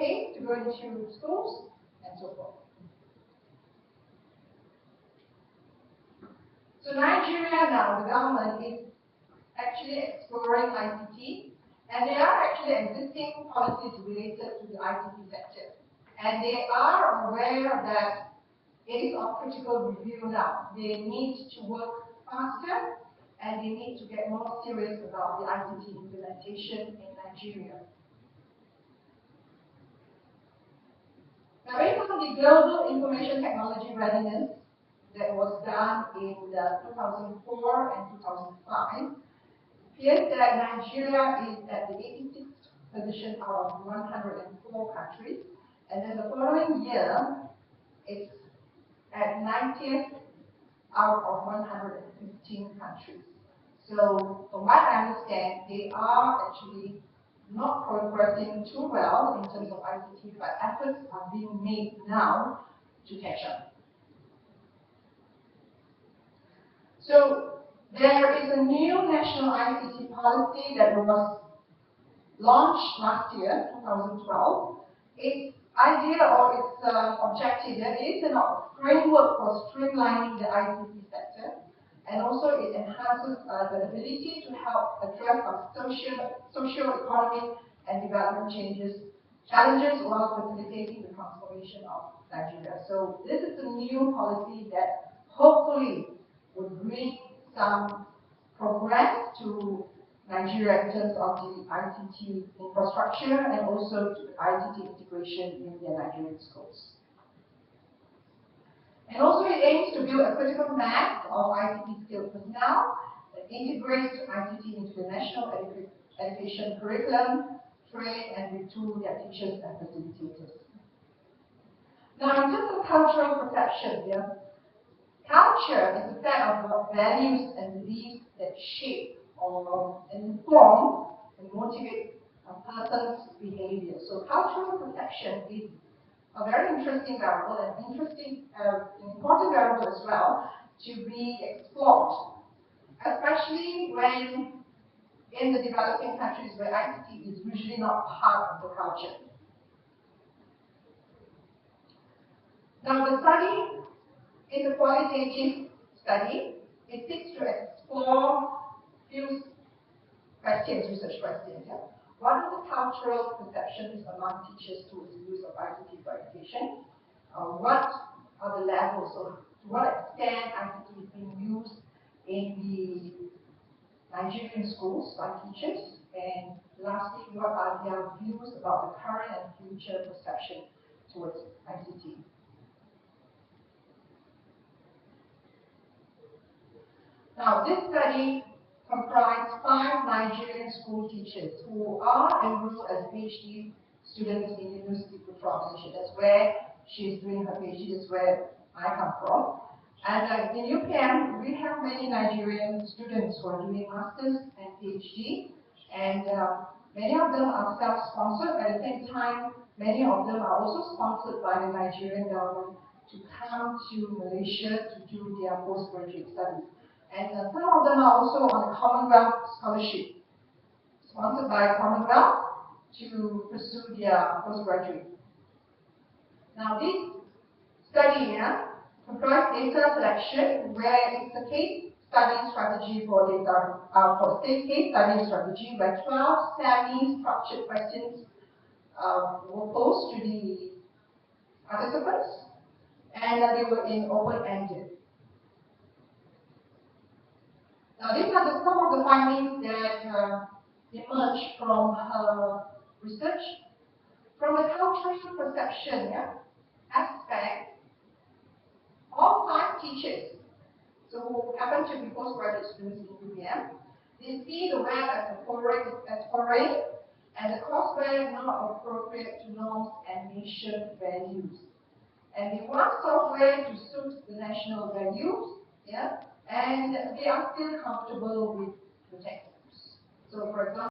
paid to go into schools, and so forth. So Nigeria now, the government is actually exploring ICT, and there are actually existing policies related to the ICT sector. And they are aware that it is of critical review now. They need to work faster, and they need to get more serious about the ICT implementation in Nigeria. Now, based on the Global Information Technology Readiness that was done in 2004 and 2005, it appears that Nigeria is at the 86th position out of 104 countries, and then the following year, it's at 90th out of 115 countries. So, from what I understand, they are actually not progressing too well in terms of ICT, but efforts are being made now to catch up. So, there is a new national ICT policy that was launched last year, 2012. Its idea or its objective is a framework for streamlining the ICT sector, and also it enhances the ability to help address socio-economic and development challenges while facilitating the transformation of Nigeria. So this is a new policy that hopefully would bring some progress to Nigeria in terms of the ICT infrastructure and also to the ICT integration in the Nigerian schools. And also it aims to build a critical mass of ICT skilled personnel that integrates ICT into the national education curriculum, train and retool their teachers and facilitators. Now, in terms of cultural perception, culture is a set of values and beliefs that shape or inform and motivate a person's behavior. So cultural perception is a very interesting variable and important variable as well to be explored, especially when in the developing countries where ICT is usually not part of the culture. Now, the study is a qualitative study. It seeks to explore few questions, research questions. Yeah? What are the cultural perceptions among teachers towards the use of ICT for education? What are the levels, or to what extent ICT is being used in the Nigerian schools by teachers? And lastly, what are their views about the current and future perception towards ICT? Now, this study comprised 5 Nigerian school teachers who are enrolled as PhD students in University of Malaysia. That's where she's doing her PhD, that's where I come from. And in UPM, we have many Nigerian students who are doing masters and PhD, and many of them are self-sponsored. At the same time, many of them are also sponsored by the Nigerian government to come to Malaysia to do their postgraduate studies. And some of them are also on a Commonwealth scholarship, sponsored by Commonwealth to pursue their postgraduate. Now, this study comprised data collection, where it's a case study strategy for data, for case study strategy, where 12 semi-structured questions were posed to the participants, and they were in open-ended. Now, these are some of the findings that emerged from her research. From the cultural perception aspect, all 5 teachers, so who happen to be postgraduate students in UPM, they see the web as foreign and the courseware not appropriate to norms and nation values. And they want software to suit the national values, and they are still comfortable with the textbooks. So, for example,